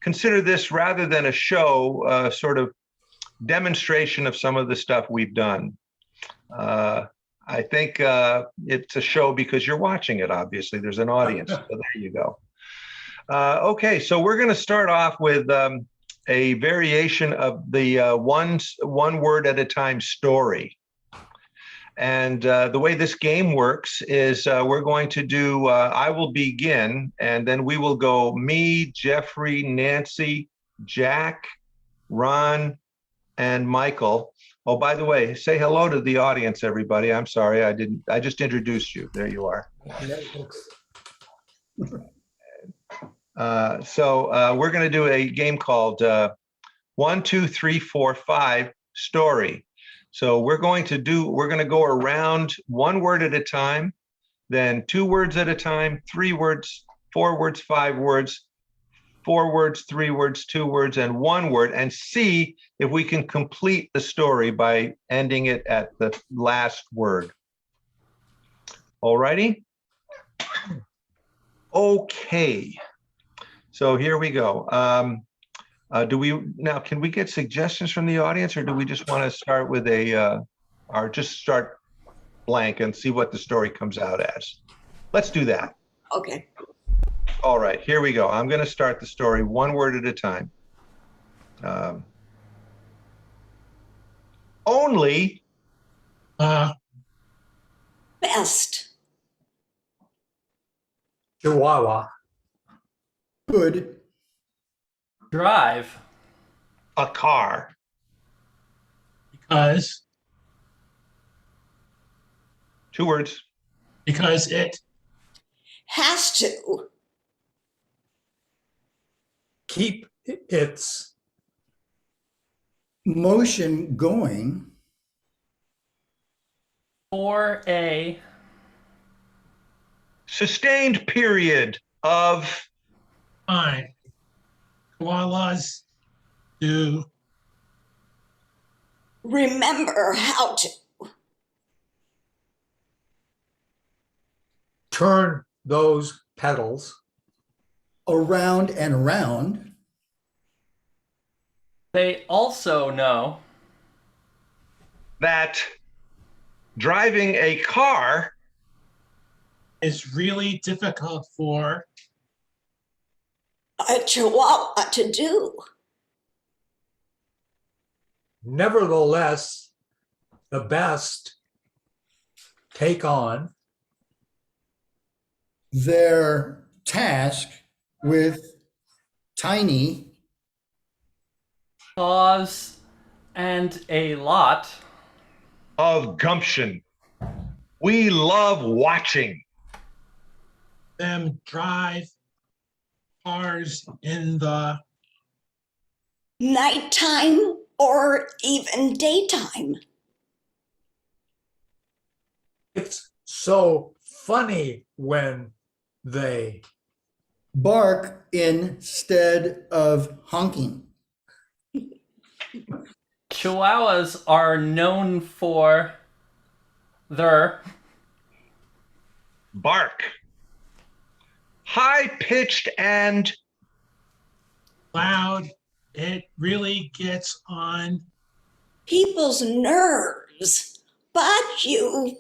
consider this rather than a show, sort of demonstration of some of the stuff we've done. I think it's a show because you're watching it, obviously. There's an audience, so there you go. Okay, so we're going to start off with a variation of the one word at a time story. And the way this game works is we're going to do, I will begin, and then we will go me, Jeffrey, Nancy, Jack, Ron, and Michael. Oh, by the way, say hello to the audience, everybody. I'm sorry, I just introduced you. There you are. So we're going to do a game called 1, 2, 3, 4, 5 story. So we're going to go around one word at a time, then 2 words at a time, 3 words, 4 words, 5 words, 4 words, 3 words, 2 words, and 1 word, and see if we can complete the story by ending it at the last word. All righty? Okay. So here we go. Can we get suggestions from the audience, or do we just want to start with or just start blank and see what the story comes out as? Let's do that. Okay. All right, here we go. I'm going to start the story 1 word at a time. Only. Best. Chihuahua. Good. Drive. A car. Because. 2 words. Because it. Has to. Keep its. Motion going. For a. Sustained period of. Time. Koalas do. Remember how to. Turn those pedals. Around and around. They also know That driving a car Is really difficult for. A chihuahua to do. Nevertheless, the best take on. Their task with tiny. cause and a lot. of gumption. We love watching. Them drive cars in the. Nighttime or even daytime. It's so funny when they. Bark instead of honking. Chihuahuas are known for their Bark. High-pitched and Loud. It really gets on. People's nerves. But you.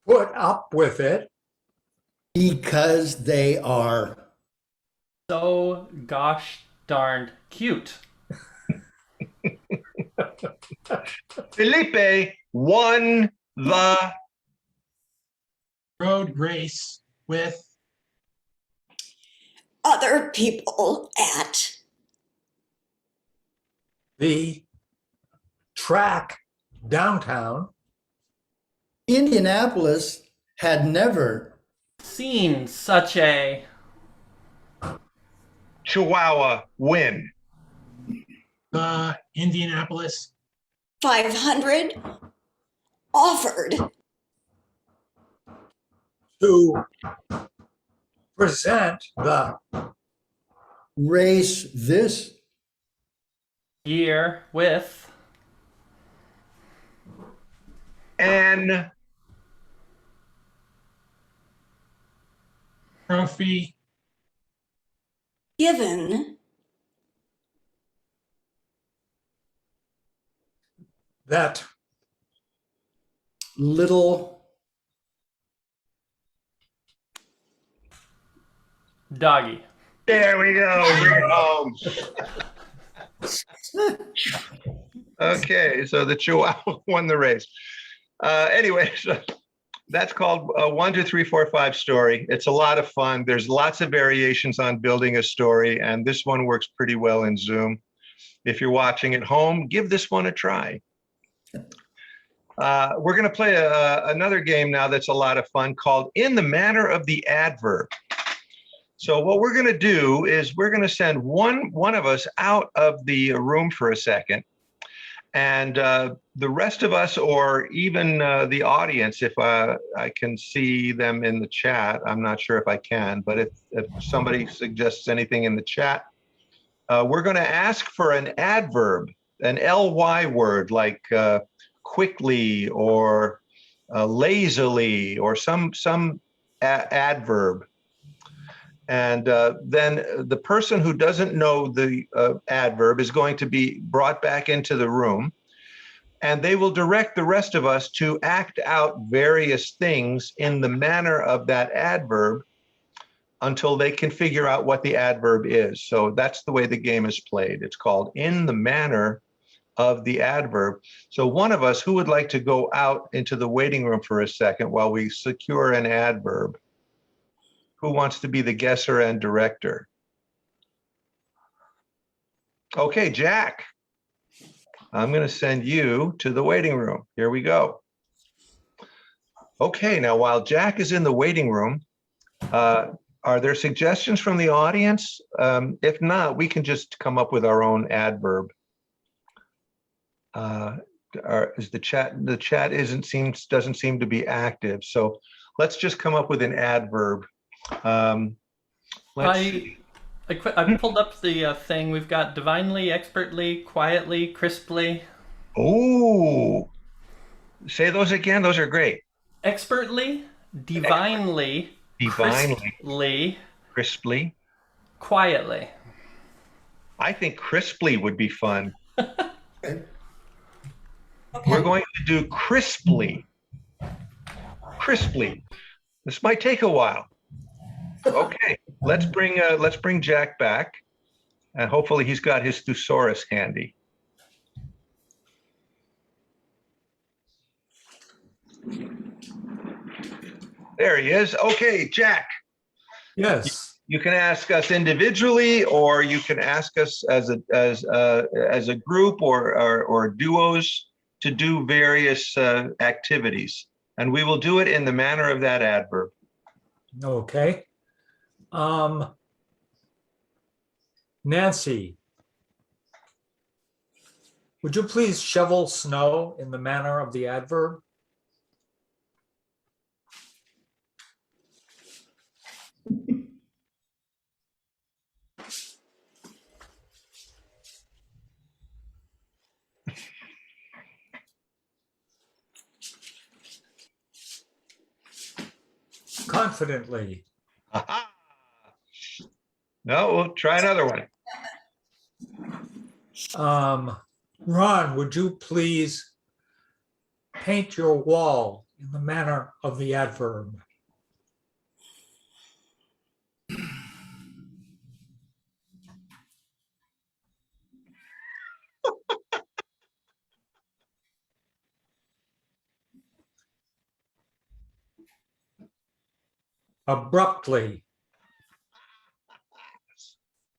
Put up with it. Because they are. so gosh darned cute. Felipe won the Road race with. Other people at. The track downtown. Indianapolis had never. Seen such a Chihuahua win. The Indianapolis 500 offered. to present the. Race this. year with An Trophy given, That. little, Doggy. There we go. Bring it home. Okay, so the Chihuahua won the race. Anyway, so that's called a 1, 2, 3, 4, 5 story. It's a lot of fun. There's lots of variations on building a story, and this one works pretty well in Zoom. If you're watching at home, give this one a try. We're going to play another game now that's a lot of fun called In the Manner of the Adverb. So what we're going to do is we're going to send one of us out of the room for a second. And the rest of us, or even the audience, if I can see them in the chat, I'm not sure if I can, but if somebody suggests anything in the chat, we're going to ask for an adverb, an ly word like quickly or lazily or some adverb. And then the person who doesn't know the adverb is going to be brought back into the room, and they will direct the rest of us to act out various things in the manner of that adverb until they can figure out what the adverb is. So that's the way the game is played. It's called In the Manner of the Adverb. So one of us, who would like to go out into the waiting room for a second while we secure an adverb? Who wants to be the guesser and director? Okay, Jack, I'm going to send you to the waiting room. Here we go. Okay, now while Jack is in the waiting room, are there suggestions from the audience? If not, we can just come up with our own adverb. Is the chat doesn't seem to be active, so let's just come up with an adverb. I pulled up the thing. We've got divinely, expertly, quietly, crisply. Oh, say those again. Those are great. Expertly, divinely, crisply, quietly. I think crisply would be fun. Okay. We're going to do crisply. Crisply. This might take a while. Okay, let's bring Jack back, and hopefully he's got his thesaurus handy. There he is. Okay, Jack. Yes. You can ask us individually, or you can ask us as a group or duos to do various activities, and we will do it in the manner of that adverb. Okay. Nancy, would you please shovel snow in the manner of the adverb? Confidently. Aha. No, we'll try another one. Ron, would you please paint your wall in the manner of the adverb? Abruptly.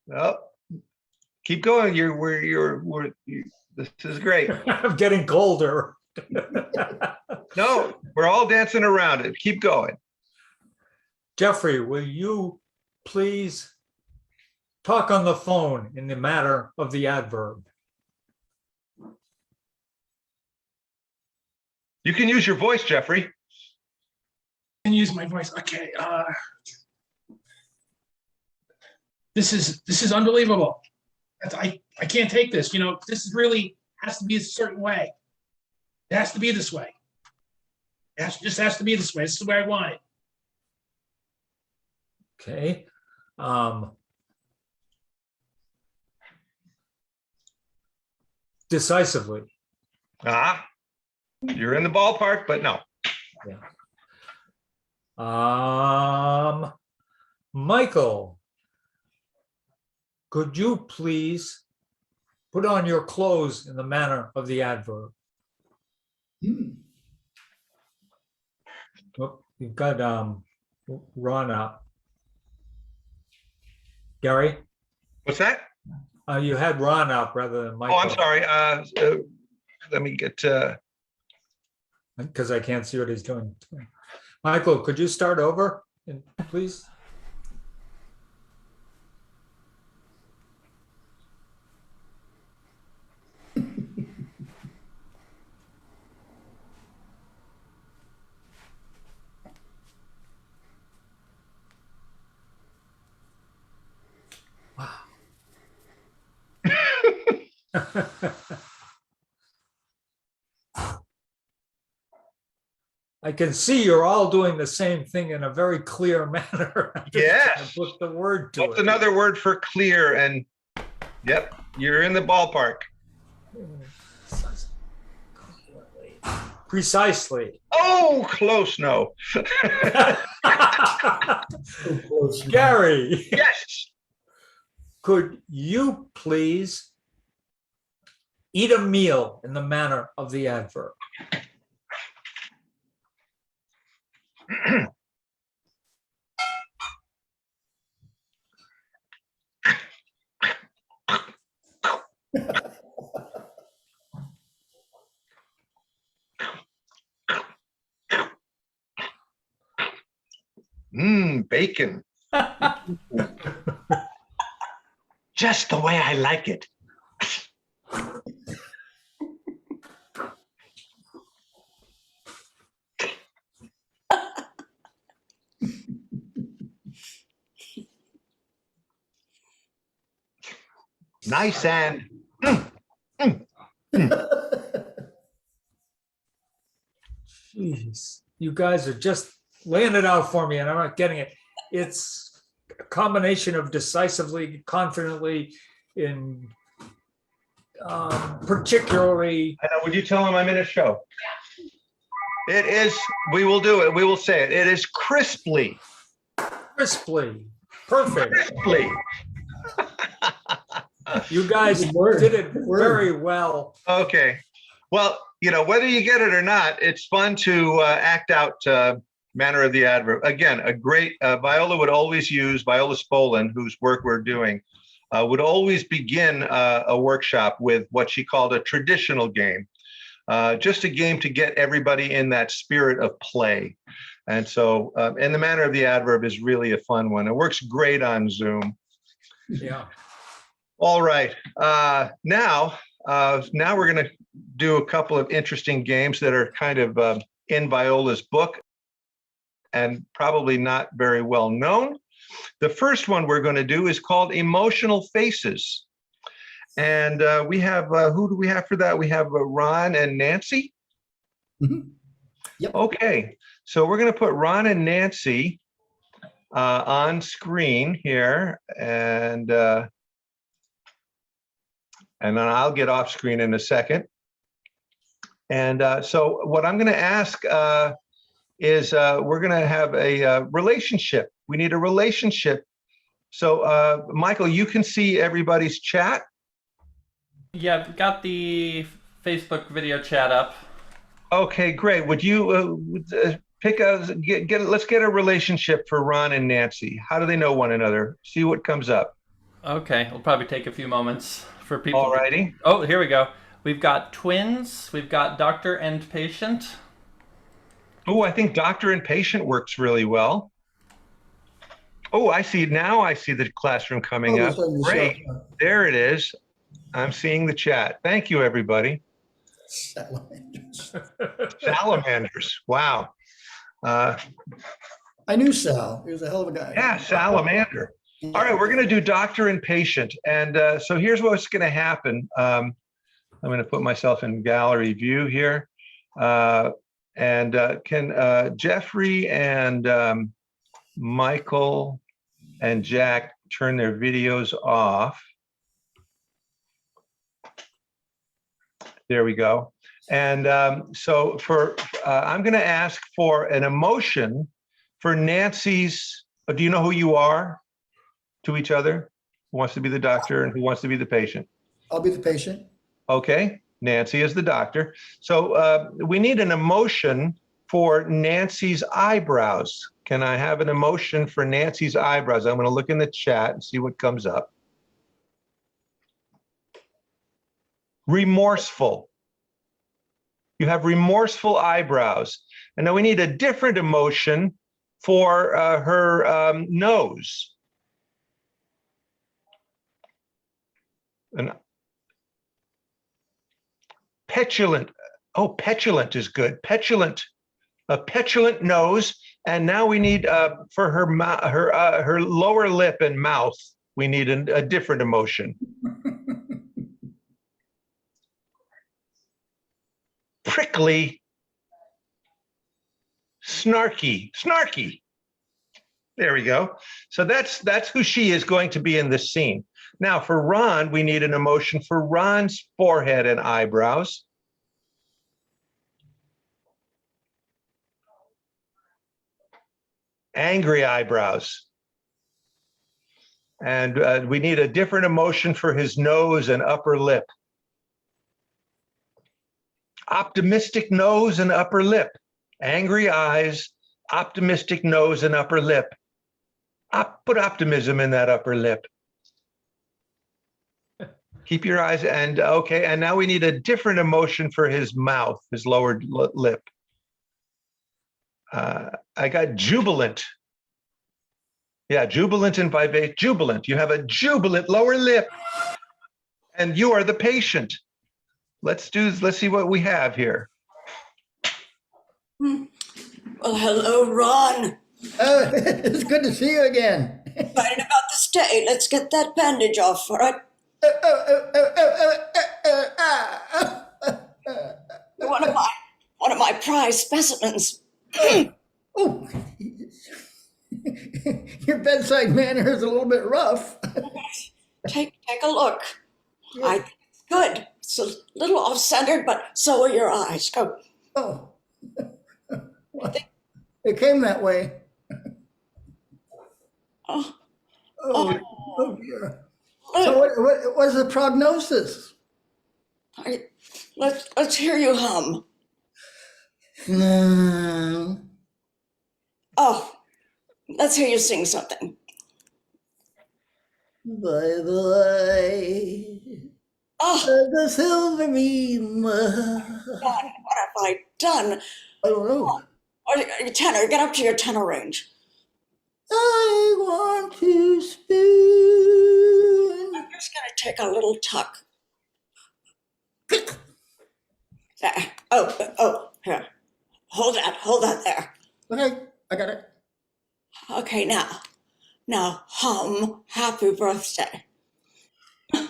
Well, keep going. This is great. I'm getting colder. No, we're all dancing around it. Keep going. Jeffrey, will you please talk on the phone in the manner of the adverb? You can use your voice, Jeffrey. Can use my voice. Okay. This is unbelievable. I can't take this. You know, this is really has to be a certain way. It has to be this way. Just has to be this way. This is the way I want it. Okay. decisively. You're in the ballpark, but no. Michael, could you please put on your clothes in the manner of the adverb? Oh, you've got Ron up. Gary, What's that? you had Ron up rather than Michael. Oh, I'm sorry. Let me get. Because I can't see what he's doing. Michael, could you start over, please? Wow. I can see you're all doing the same thing in a very clear manner. I'm just Yes. trying to put the word to What's it. another word for clear? And yep, you're in the ballpark. Precisely. Oh, close. No. So close. Gary, Yes. could you please eat a meal in the manner of the adverb? Bacon. Just the way I like it. Nice and Jeez, you guys are just laying it out for me and I'm not getting it. It's a combination of decisively, confidently, in particularly. I know. Would you tell him I'm in a show? It is. We will do it. We will say it. It is crisply. Crisply. Perfect. Crisply. You guys Good word. did it Good word. very well. Okay. Well, whether you get it or not, it's fun to act out manner of the adverb. Again, a great Viola would always use, Viola Spolin, whose work we're doing, would always begin a workshop with what she called a traditional game. Just a game to get everybody in that spirit of play. And so, and the manner of the adverb is really a fun one. It works great on Zoom. Yeah. All right. Now we're going to do a couple of interesting games that are kind of in Viola's book and probably not very well known. The first one we're going to do is called Emotional Faces. And we have, who do we have for that? We have Ron and Nancy. Mhm. Yep. Okay. So we're going to put Ron and Nancy on screen here. And then I'll get off screen in a second. And so what I'm going to ask is we're going to have a relationship. We need a relationship. So Michael, you can see everybody's chat. Yeah, I've got the Facebook video chat up. Okay, great. Would you pick let's get a relationship for Ron and Nancy. How do they know one another? See what comes up. Okay, it'll probably take a few moments for people. All righty. Oh, here we go. We've got twins. We've got doctor and patient. Oh, I think doctor and patient works really well. Oh, I see. Now I see the classroom coming up. Great. There it is. I'm seeing the chat. Thank you, everybody. Salamanders. Salamanders. Wow. I knew Sal. He was a hell of a guy. Yeah, salamander. All right, we're going to do doctor and patient. And so here's what's going to happen. I'm going to put myself in gallery view here. And can Jeffrey and Michael and Jack turn their videos off? There we go. And so I'm going to ask for an emotion for Nancy's. Do you know who you are to each other? Who wants to be the doctor and who wants to be the patient? I'll be the patient. Okay, Nancy is the doctor. So we need an emotion for Nancy's eyebrows. Can I have an emotion for Nancy's eyebrows? I'm going to look in the chat and see what comes up. Remorseful. You have remorseful eyebrows. And now we need a different emotion for her nose. And petulant. Oh, petulant is good. Petulant. A petulant nose. And now we need for her lower lip and mouth, we need a different emotion. Prickly, snarky. There we go. So that's who she is going to be in this scene. Now for Ron, we need an emotion for Ron's forehead and eyebrows. Angry eyebrows. And we need a different emotion for his nose and upper lip. Optimistic nose and upper lip. Angry eyes, optimistic nose and upper lip. Put optimism in that upper lip. Keep your eyes, and okay, and now we need a different emotion for his mouth, his lower lip. I got jubilant. Yeah, jubilant and vivacious. Jubilant. You have a jubilant lower lip, and you are the patient. Let's see what we have here. Well, hello, Ron. It's good to see you again. Excited about this day. Let's get that bandage off, all right? One of my prize specimens. Oh, your bedside manner is a little bit rough. Take a look. I think it's good. It's a little off-centered, but so are your eyes. Go. Oh, well, it came that way. Oh, Oh dear. So what was the prognosis? let's hear you hum. No. Oh, let's hear you sing something. By the way, Oh, the silver beam. God, what have I done? I don't know. Tenor, get up to your tenor range. I want to spoon. I'm just gonna take a little tuck. There. Oh, here. Hold that there. Okay, I got it. Okay, now hum Happy Birthday. I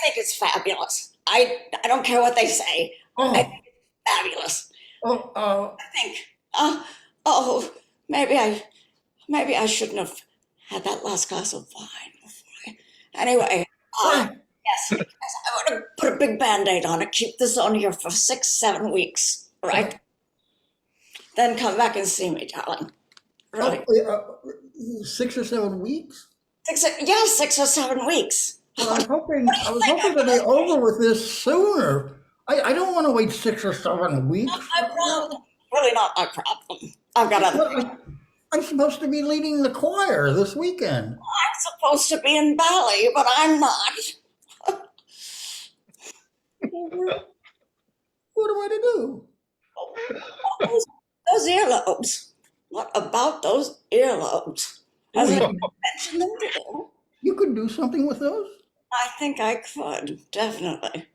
think it's fabulous. I don't care what they say. I think it's fabulous. I think, maybe I shouldn't have had that last glass of wine. Anyway, yes, I want to put a big Band-Aid on it, keep this on here for 6-7 weeks, right? Then come back and see me, darling. Right? 6 or 7 weeks? 6 or 7 weeks. Well, I was hoping to be over with this sooner. I don't want to wait 6 or 7 weeks. Not my problem. Really not my problem. I've got other. I'm supposed to be leading the choir this weekend. I'm supposed to be in ballet, but I'm not. What am I to do? Those earlobes. What about those earlobes? Has anyone mentioned them to you? You could do something with those? I think I could. Definitely.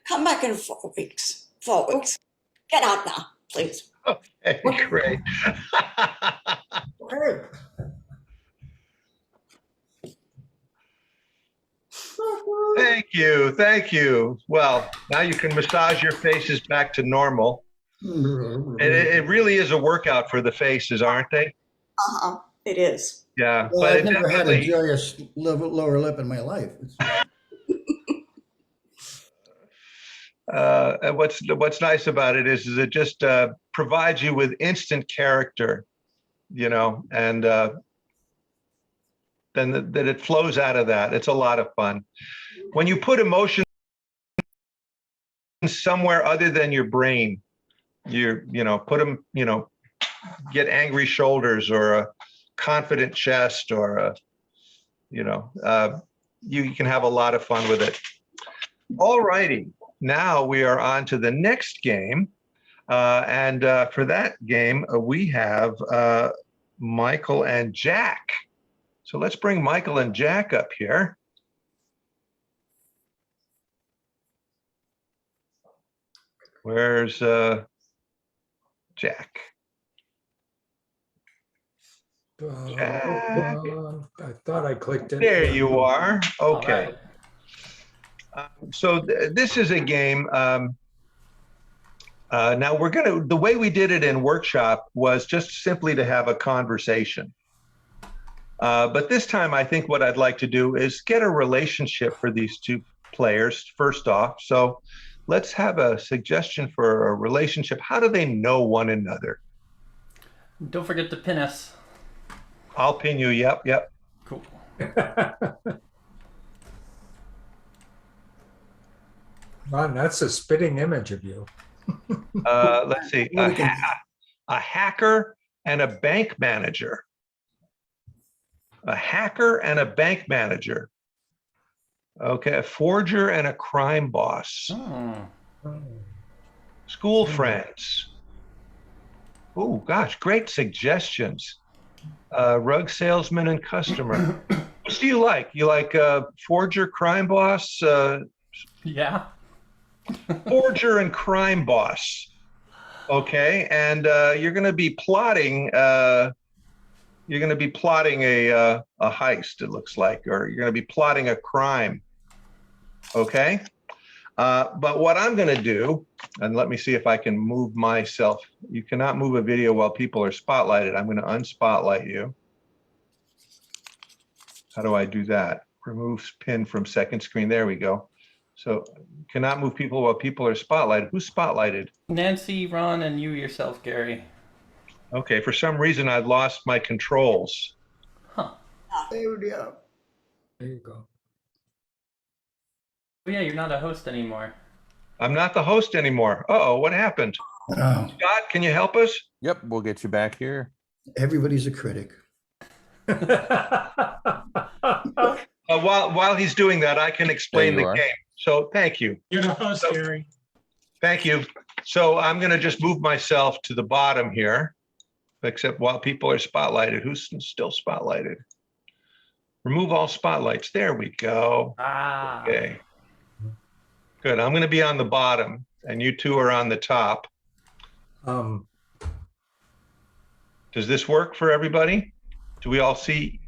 Come back in 4 weeks. 4 weeks. Get out now, please. Okay, great. Okay. Thank you. Well, now you can massage your faces back to normal. It really is a workout for the faces, aren't they? Uh-huh. It is. Yeah, Well, but I've it never had a definitely, joyous lower lip in my life. and what's nice about it is it just provides you with instant character, and then that it flows out of that. It's a lot of fun. When you put emotion somewhere other than your brain, put them, get angry shoulders or a confident chest or you can have a lot of fun with it. All righty. Now we are on to the next game. And for that game, we have Michael and Jack. So let's bring Michael and Jack up here. Where's Jack? I thought I clicked it. There you are. All Okay. right. So this is a game. Now the way we did it in workshop was just simply to have a conversation. But this time, I think what I'd like to do is get a relationship for these two players first off. So let's have a suggestion for a relationship. How do they know one another? Don't forget to pin us. I'll pin you. Yep. Cool. Ron, that's a spitting image of you. Let's see. A hacker and a bank manager. A hacker and a bank manager. Okay, a forger and a crime boss. School friends. Oh, gosh, great suggestions. Rug salesman and customer. What do you like? You like forger, crime boss? Yeah. Forger and crime boss. Okay, and you're going to be plotting. You're going to be plotting a heist. It looks like, or you're going to be plotting a crime. Okay, but what I'm going to do, and let me see if I can move myself. You cannot move a video while people are spotlighted. I'm going to unspotlight you. How do I do that? Remove pin from second screen. There we go. So cannot move people while people are spotlighted. Who's spotlighted? Nancy, Ron, and you yourself, Gary. Okay, for some reason I've lost my controls. Huh. There we go. There you go. Oh, yeah, you're not a host anymore. I'm not the host anymore. Uh-oh, what happened? Oh, Scott, can you help us? Yep, we'll get you back here. everybody's a critic. While he's doing that, I can explain There you the are. game. So thank you. You're the host, Gary. Thank you. So I'm going to just move myself to the bottom here, except while people are spotlighted. Who's still spotlighted? Remove all spotlights. There we go. Ah. Okay. Good. I'm going to be on the bottom and you two are on the top. Does this work for everybody? Do we all see?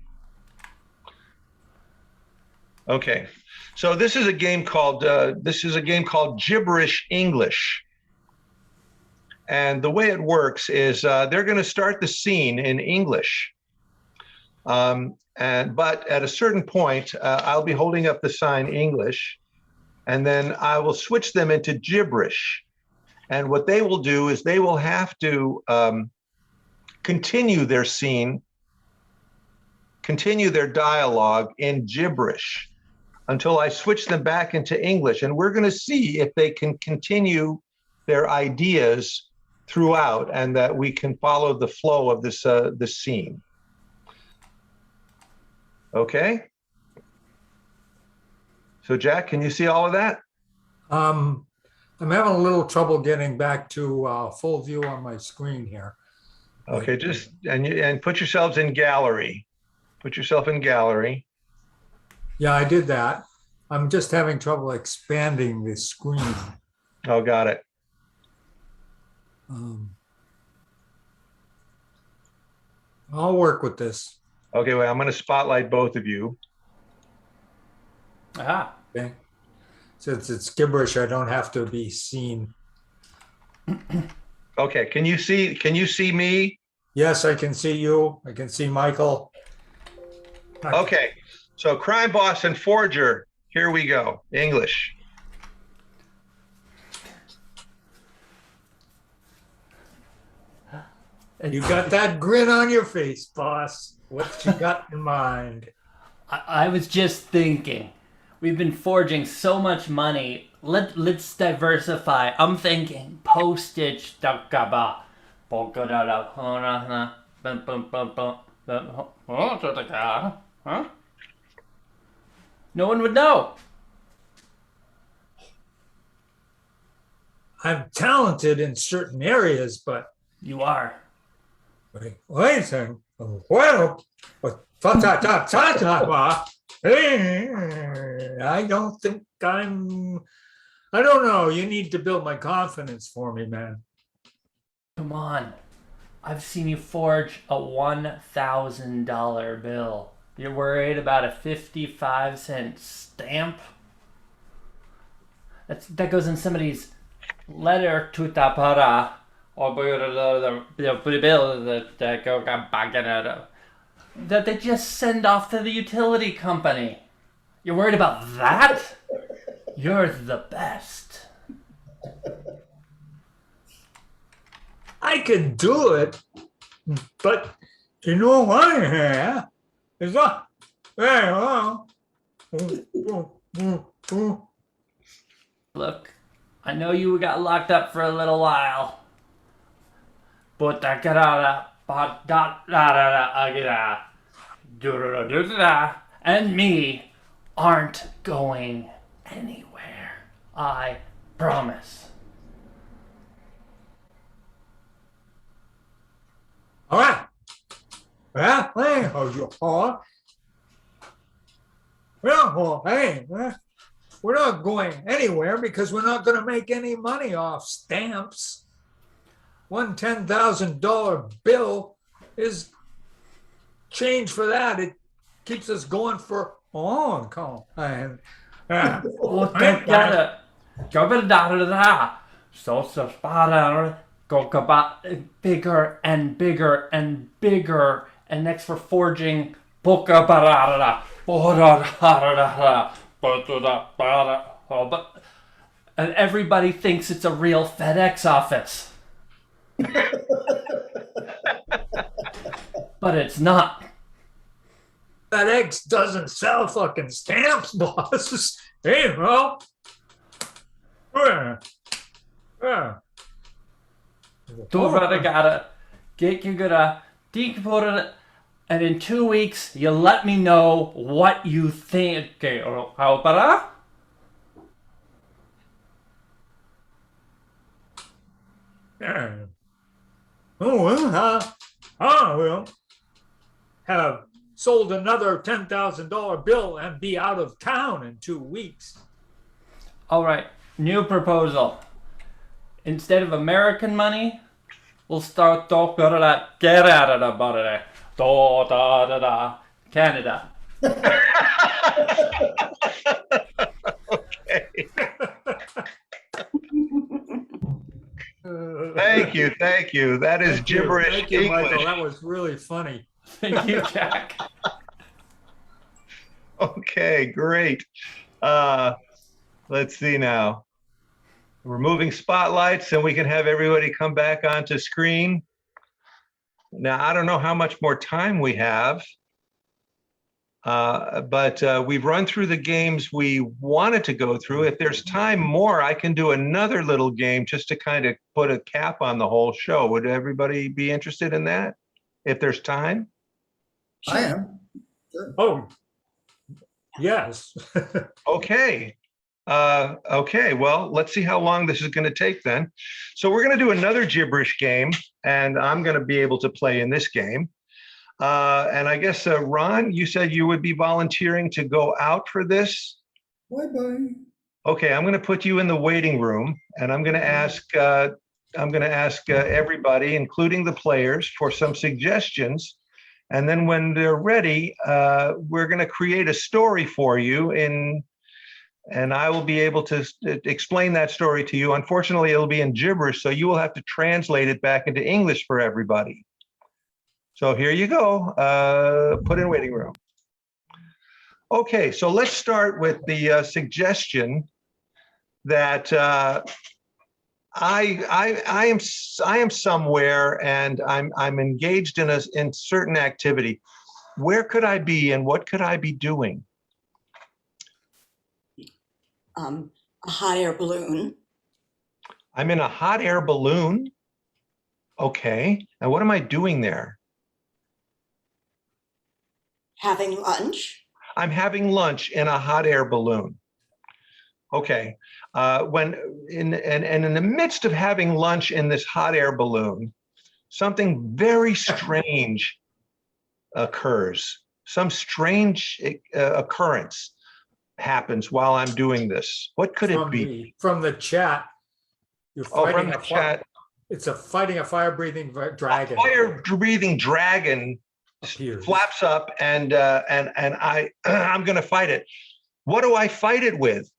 Okay. So this is a game called Gibberish English. And the way it works is they're going to start the scene in English. But at a certain point, I'll be holding up the sign English, and then I will switch them into gibberish. And what they will do is they will have to continue their scene, continue their dialogue in gibberish until I switch them back into English. And we're going to see if they can continue their ideas throughout and that we can follow the flow of this scene. Okay. So Jack, can you see all of that? I'm having a little trouble getting back to full view on my screen here. Okay, just and put yourselves in gallery. Put yourself in gallery. Yeah, I did that. I'm just having trouble expanding the screen. Oh, got it. I'll work with this. Okay, well, I'm going to spotlight both of you. Ah. Okay. Since it's gibberish, I don't have to be seen. Okay, can you see me? Yes, I can see you. I can see Michael. Okay, so crime boss and forger. Here we go. English. You got that grin on your face, boss. What you got in mind? I was just thinking, we've been forging so much money. Let's diversify. I'm thinking postage. Huh? No one would know. I'm talented in certain areas, but You are. wait a second. Well, I don't think I don't know. You need to build my confidence for me, man. Come on. I've seen you forge a $1,000 bill. You're worried about a 55-cent stamp? That goes in somebody's letter to the para or that they just send off to the utility company. You're worried about that? You're the best. I can do it, but you know what? Yeah, it's not very well. Look, I know you got locked up for a little while, but and me aren't going anywhere. I promise. All right. Well, hey, we're not going anywhere because we're not going to make any money off stamps. One $10,000 bill is change for that. It keeps us going for a long time. Go bigger and bigger and bigger, and next for forging and everybody thinks it's a real FedEx office. But it's not. FedEx doesn't sell fucking stamps, boss. Hey, well. Gotta get you gonna decode it, and in 2 weeks you let me know what you think. Okay, how about I will have sold another $10,000 bill and be out of town in 2 weeks. All right, new proposal. Instead of American money, we'll start talking about get out of the body. Canada. Okay. Thank you. That is gibberish Thank you, English. Michael. That was really funny. Thank you, Jack. Okay, great. Let's see now. We're moving spotlights and we can have everybody come back onto screen. Now, I don't know how much more time we have, but we've run through the games we wanted to go through. If there's time more, I can do another little game just to kind of put a cap on the whole show. Would everybody be interested in that if there's time? I am. Sure. Oh, yes. Okay. Okay, well, let's see how long this is going to take then. So we're going to do another gibberish game, and I'm going to be able to play in this game. And I guess, Ron, you said you would be volunteering to go out for this. Bye-bye. Okay, I'm going to put you in the waiting room, and I'm going to ask everybody, including the players, for some suggestions. And then when they're ready, we're going to create a story for you and I will be able to explain that story to you. Unfortunately, it'll be in gibberish, so you will have to translate it back into English for everybody. So here you go. Put in waiting room. Okay, so let's start with the suggestion that I am somewhere and I'm engaged in certain activity. Where could I be and what could I be doing? A hot air balloon. I'm in a hot air balloon. Okay, and what am I doing there? Having lunch. I'm having lunch in a hot air balloon. Okay, when in the midst of having lunch in this hot air balloon, something very strange occurs. Some strange occurrence happens while I'm doing this. What could it be? From the chat, you're Oh, fighting from the chat. It's fighting a fire-breathing dragon. A fire-breathing dragon appears. flaps up, and I'm going to fight it. What do I fight it with?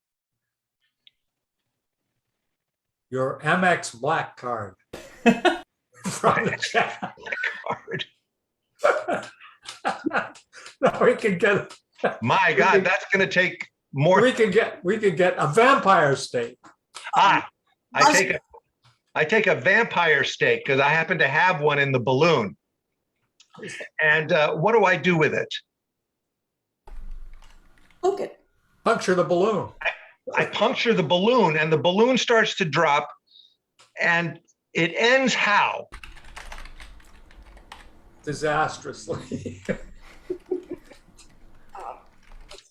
Your Amex Black card. From the chat. Card. No, we can get. My God, that's going to take more. We could get a vampire steak. I take a vampire steak because I happen to have one in the balloon. And what do I do with it? Look it. Puncture the balloon. I puncture the balloon and the balloon starts to drop, and it ends how? Disastrously.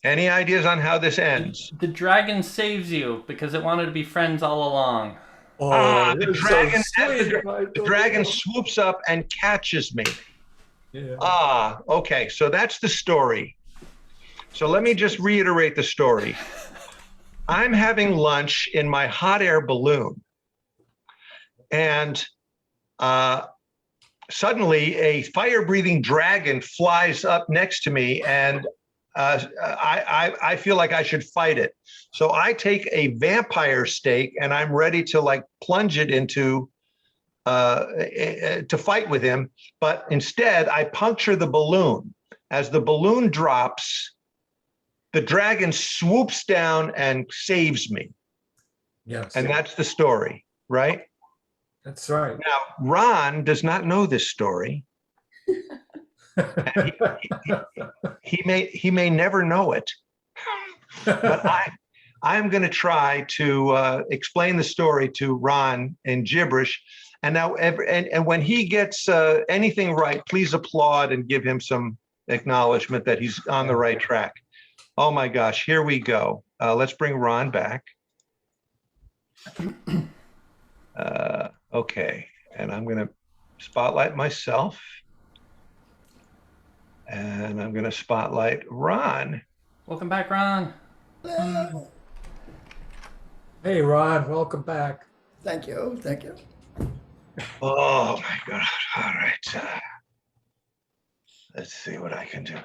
Any ideas on how this ends? The dragon saves you because it wanted to be friends all along. Oh, The you're so dragon, sweet, the Michael. dragon swoops up and catches me. Yeah. Okay, so that's the story. So let me just reiterate the story. I'm having lunch in my hot air balloon, and suddenly a fire-breathing dragon flies up next to me, and I feel like I should fight it. So I take a vampire steak and I'm ready to like plunge it into to fight with him. But instead I puncture the balloon. As the balloon drops, the dragon swoops down and saves me. Yes. And that's the story, right? That's right. Now, Ron does not know this story. He may never know it, but I'm going to try to explain the story to Ron in gibberish. And now, and when he gets anything right, please applaud and give him some acknowledgement that he's on the right track. Oh my gosh, here we go. Let's bring Ron back. Okay, and I'm going to spotlight myself. And I'm going to spotlight Ron. Welcome back, Ron. Hey, Ron, welcome back. Thank you. Thank you. Oh my God. All right. Let's see what I can do.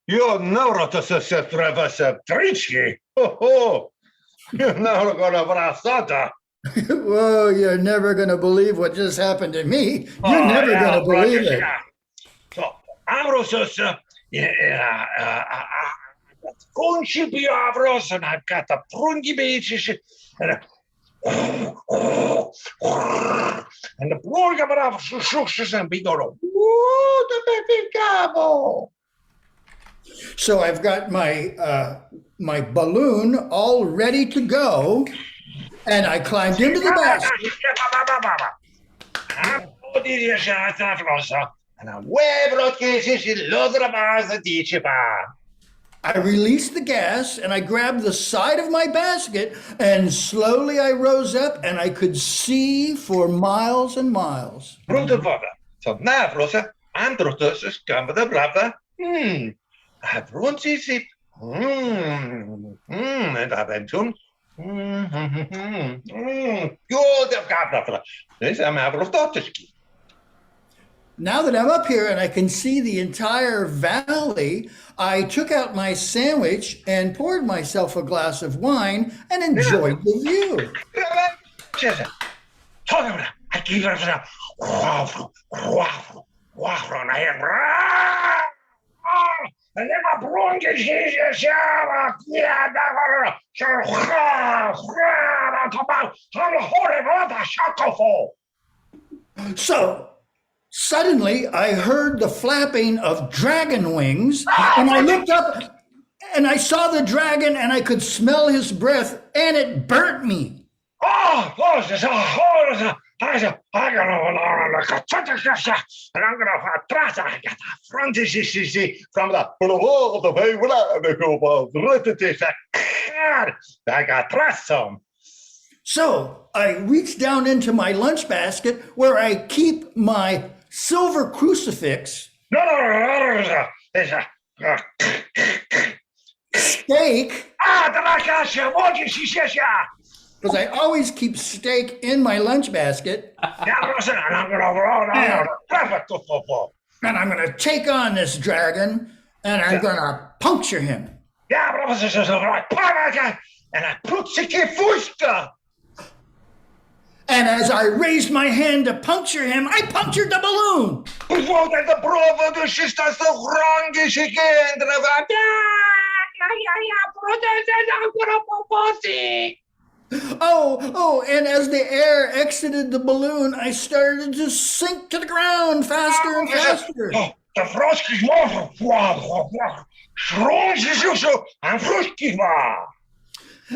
You never to se trevese trički. You're never gonna brasata. Whoa, you're never going to believe what just happened to me. You're never going to believe it. So, Ambrosius, Kunshi Avros, and I've got the Prungi Beaches, and the Borga Shushes and Bidoro. Woo, the baby gabo. So I've got my my balloon all ready to go, and I climbed into the basket. I released the gas and I grabbed the side of my basket, and slowly I rose up and I could see for miles and miles. So now, Rosa, I'm Drotus, Gamba Brava. I've run see. And I've been tuned. Now that I'm up here and I can see the entire valley, I took out my sandwich and poured myself a glass of wine and enjoyed the view. So suddenly I heard the flapping of dragon wings, and I looked up and I saw the dragon and I could smell his breath, and it burnt me. So I reached down into my lunch basket where I keep my silver crucifix, steak, because I always keep steak in my lunch basket. And I'm going to take on this dragon and I'm going to puncture him. And as I raised my hand to puncture him, I punctured the balloon. Oh, and as the air exited the balloon, I started to sink to the ground faster and faster.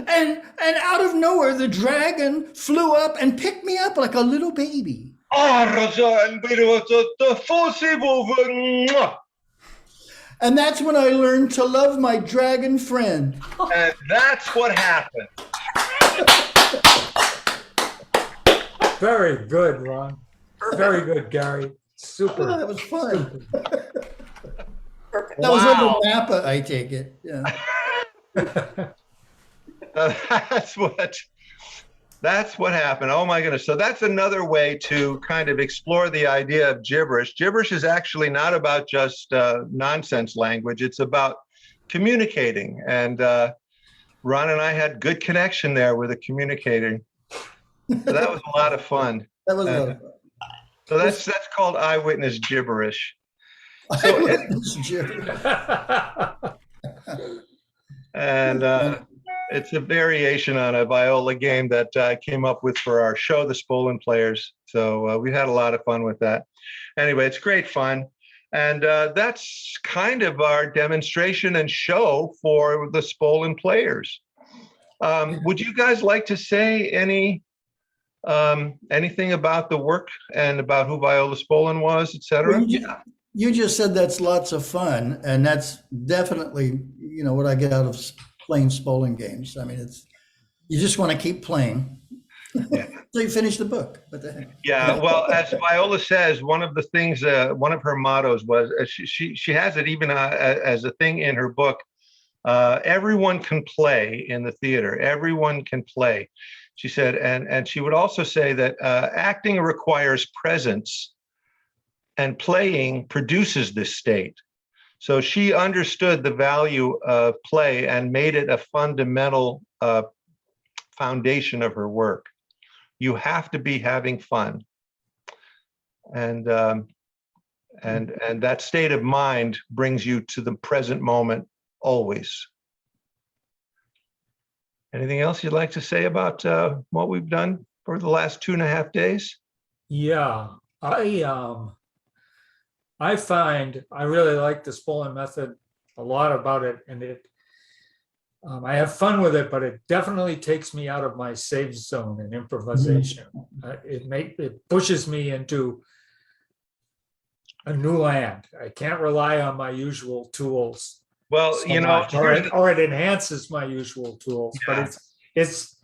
And out of nowhere, the dragon flew up and picked me up like a little baby. And that's when I learned to love my dragon friend. And that's what happened. Very good, Ron. Very good, Gary. Super. Oh, that was fun. Perfect. That was over Napa, I take it. Yeah. That's what happened. Oh my goodness. So that's another way to kind of explore the idea of gibberish. Gibberish is actually not about just nonsense language. It's about communicating. And Ron and I had good connection there with the communicating. So that was a lot of fun. That was a lot of fun. So that's called eyewitness gibberish. So, and it's a variation on a viola game that I came up with for our show, the Spolin Players. So we had a lot of fun with that. Anyway, it's great fun. And that's kind of our demonstration and show for the Spolin Players. Would you guys like to say anything about the work and about who Viola Spolin was, etc.? Well, you just said that's lots of fun, and that's definitely, what I get out of playing Spolin games. I mean, you just want to keep playing until you finish the book. What the heck? Yeah, well, as Viola says, one of the things, one of her mottos was, she has it even as a thing in her book, everyone can play in the theater. Everyone can play, she said. And she would also say that acting requires presence, and playing produces this state. So she understood the value of play and made it a fundamental foundation of her work. You have to be having fun. And that state of mind brings you to the present moment always. Anything else you'd like to say about what we've done for the last 2.5 days? Yeah, I find I really like the Spolin method a lot about it, and I have fun with it, but it definitely takes me out of my safe zone in improvisation. It pushes me into a new land. I can't rely on my usual tools. Well, so much, or it enhances my usual tools, yeah. But it's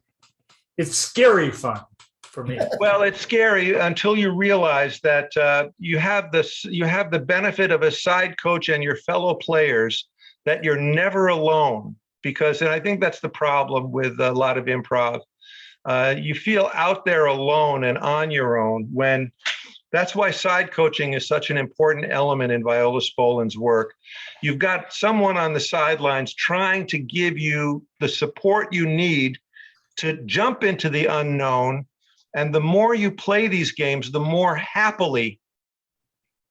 scary fun for me. Well, it's scary until you realize that you have the benefit of a side coach and your fellow players, that you're never alone. Because, and I think that's the problem with a lot of improv. You feel out there alone and on your own, when that's why side coaching is such an important element in Viola Spolin's work. You've got someone on the sidelines trying to give you the support you need to jump into the unknown And the more you play these games, the more happily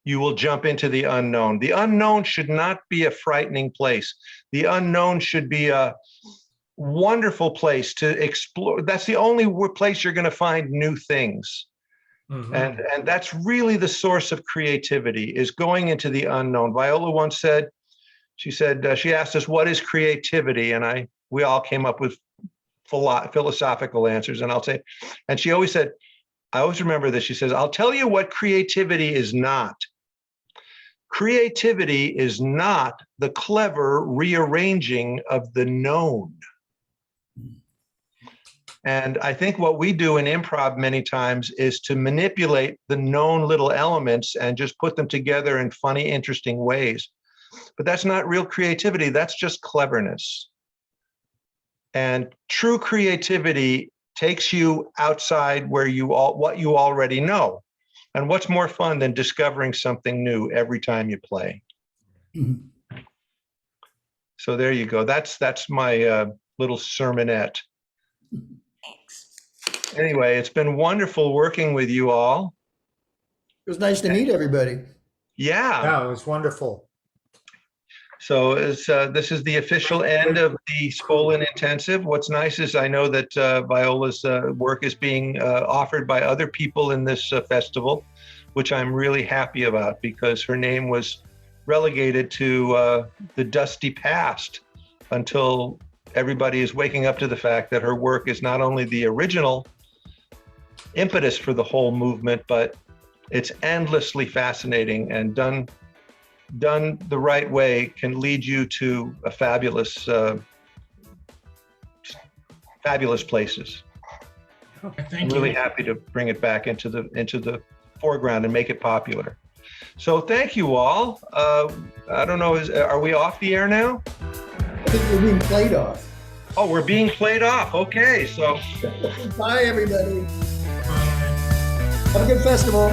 you will jump into the unknown. The unknown should not be a frightening place. The unknown should be a wonderful place to explore. That's the only place you're going to find new things. And that's really the source of creativity, is going into the unknown. Viola once said, she asked us, what is creativity? And we all came up with philosophical answers. And she always said, I always remember this. She says, I'll tell you what creativity is not. Creativity is not the clever rearranging of the known. And I think what we do in improv many times is to manipulate the known little elements and just put them together in funny, interesting ways. But that's not real creativity. That's just cleverness. And true creativity takes you outside what you already know. And what's more fun than discovering something new every time you play? So there you go. That's my little sermonette. Thanks. Anyway, it's been wonderful working with you all. It was nice to meet everybody. Yeah, it was wonderful. So this is the official end of the Spolin Intensive. What's nice is I know that Viola's work is being offered by other people in this festival, which I'm really happy about, because her name was relegated to the dusty past until everybody is waking up to the fact that her work is not only the original impetus for the whole movement, but it's endlessly fascinating, and done the right way can lead you to a fabulous places. Okay, I'm thank really you. happy to bring it back into the foreground and make it popular. So thank you all. I don't know, are we off the air now? I think we're being played off. Oh, we're being played off. Okay, so Bye, everybody. Have a good festival.